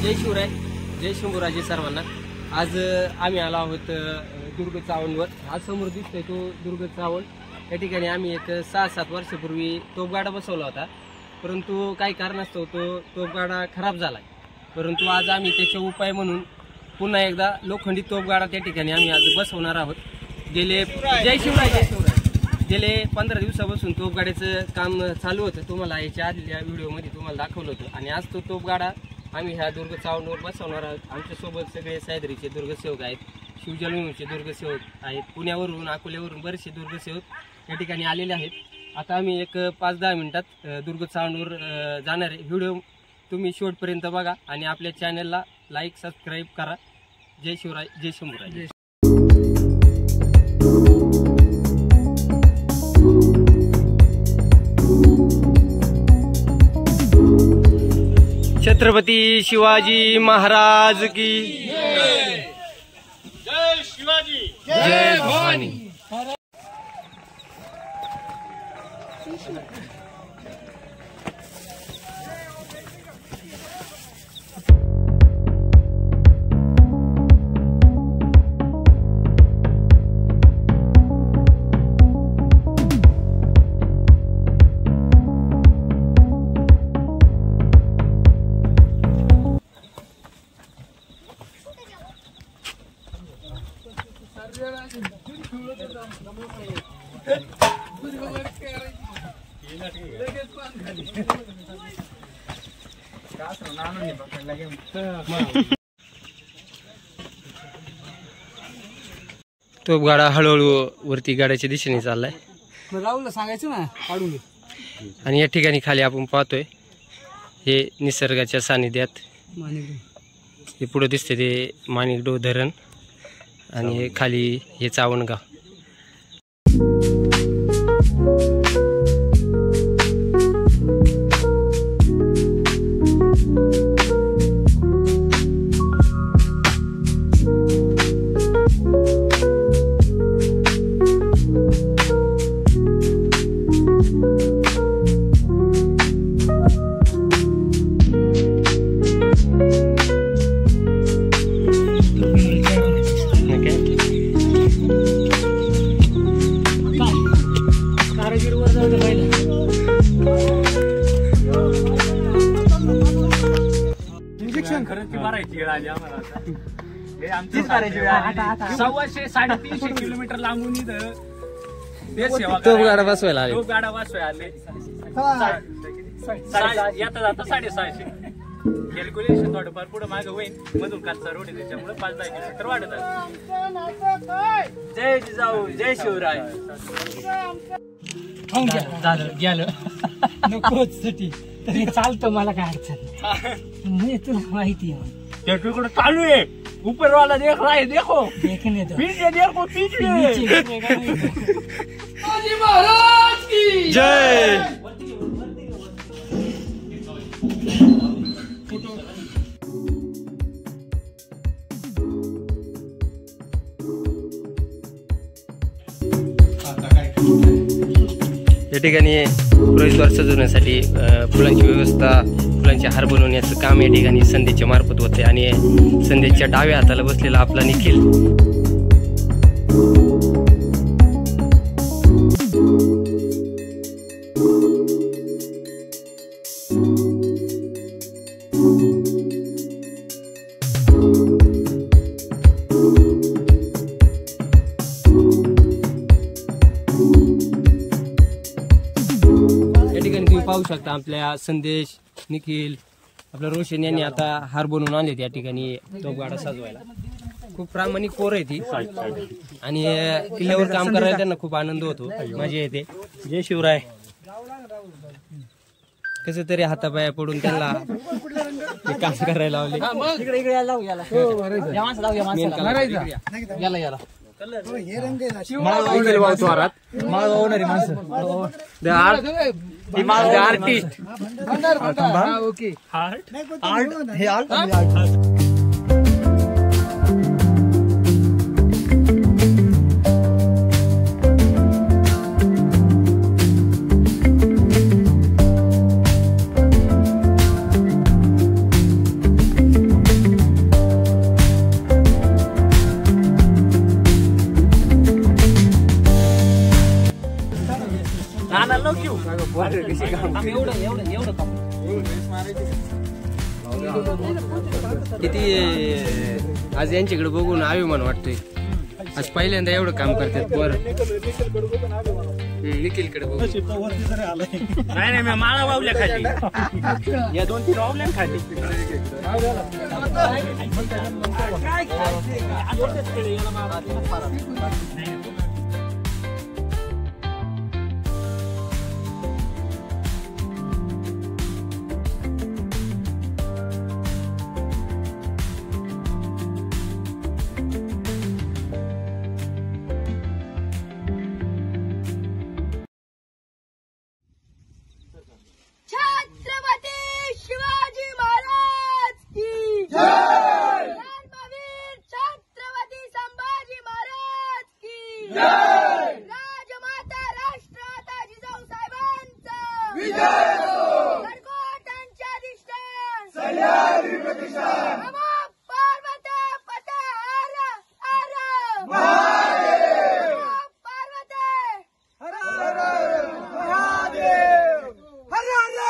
जय शिवराय, जय शंभूराजे सर्वांना। आज आम्ही आलो आहोत दुर्ग चावणवर। आज समोर दिसतोय तो दुर्ग चावण। या ठिकाणी आम्ही एक 6-7 वर्षापूर्वी तोफगाडा बसवला होता, परंतु काही कारणास्तव तो तोफगाडा खराब झाला। परंतु आज आम्ही त्याचे उपाय म्हणून पुन्हा एकदा लोखंडी तोफगाडा त्या ठिकाणी आम्ही आज बसवणार आहोत। गेले जय शिवराय, जय शिवराय। गेले 15 दिवसापासून तोफगाड्याचं काम चालू होतं। तुम्हाला याच्या आधीच्या व्हिडिओमध्ये तुम्हाला दाखवलं होतं। आणि आज तो तोफगाडा आम्ही ह्या दुर्ग चावणवर बसवणार आहोत। आमच्यासोबत सगळे सह्याद्रीचे दुर्गसेवक आहेत, शिवजन्मभूमीचे दुर्गसेवक आहेत, पुण्यावरून अकोल्यावरून बरेचसे दुर्गसेवक या ठिकाणी आलेले आहेत। आता आम्ही एक 5-10 मिनिटात दुर्ग चावणवर जाणार आहे। व्हिडिओ तुम्ही शेवटपर्यंत बघा आणि आपल्या चॅनलला लाईक सबस्क्राईब करा। जय शिवराय, जय शंभूराय। छत्रपती शिवाजी महाराज की जय शिवाजी, जय भवानी। तोफगाडा हळूहळू वरती गाड्याच्या दिशेने चाललाय। राहुलला सांगायचं ना काढून घे। आणि या ठिकाणी खाली आपण पाहतोय हे निसर्गाच्या सानिध्यात हे पुढे दिसते ते माणिकडोह धरण आणि हे खाली हे चावणगाव। सव्वाशे 350 लांबून तोफगाडा बसवायला आले। तोफगाडा बसवायला आले। येता जाता 650 कॅल्क्युलेशन थोडंफार पुढे मागे होईल। मधून कालचा रोड आहे त्याच्यामुळे 5-10 किलोमीटर वाढत आहे। जय जिजाऊ, जय शिवराय। गेलं नकोच साठी तरी चालतं, मला काय अडचण नाही। तुला माहिती आहे त्या तिकडे चालू आहे, ऊपर वाला देख रहा है, देखो देखने दो, पीछे देखो, पीछे महाराज की जय। या ठिकाणी प्रवेशद्वार सजवण्यासाठी फुलांची व्यवस्था, फुलांचे हार बनवण्याचं काम या ठिकाणी संदेशच्या मार्फत होते। आणि संदेशच्या डाव्या हाताला बसलेला आपला निखिल पाहू शकता। आपल्या संदेश, निखिल, आपल्या रोशन यांनी आता हार बनवून आणले या ठिकाणी तोफगाडा सजवायला। खूप प्रामाणिक पोर आहे ती आणि किल्ल्यावर काम करायला त्यांना खूप आनंद होतो, मजा येते। जय शिवराय। कसं तरी हातापाया पडून त्यांना काम करायला लावले। आर्टिस्ट आम्ही एवढं काम किती आज यांच्याकडे बघून अभिमान वाटतोय. आज पहिल्यांदा एवढं काम करतात बरं. निखिलकडे बघू. नाही मी माळा वावल्या खाली या 2-3 वावल्या खाली. छत्रपती शिवाजी महाराज की जय. धर्मवीर छत्रपती संभाजी महाराज की जय. राजमाता राष्ट्रमाता जिजाऊ साहेबांचा विजय हो. घरगोटांच्या अधिष्ठान सह्याद्री प्रतिष्ठान. नमो पार्वती पते हर हर महादेव. नमो पार्वती हर हर महादेव. हर हर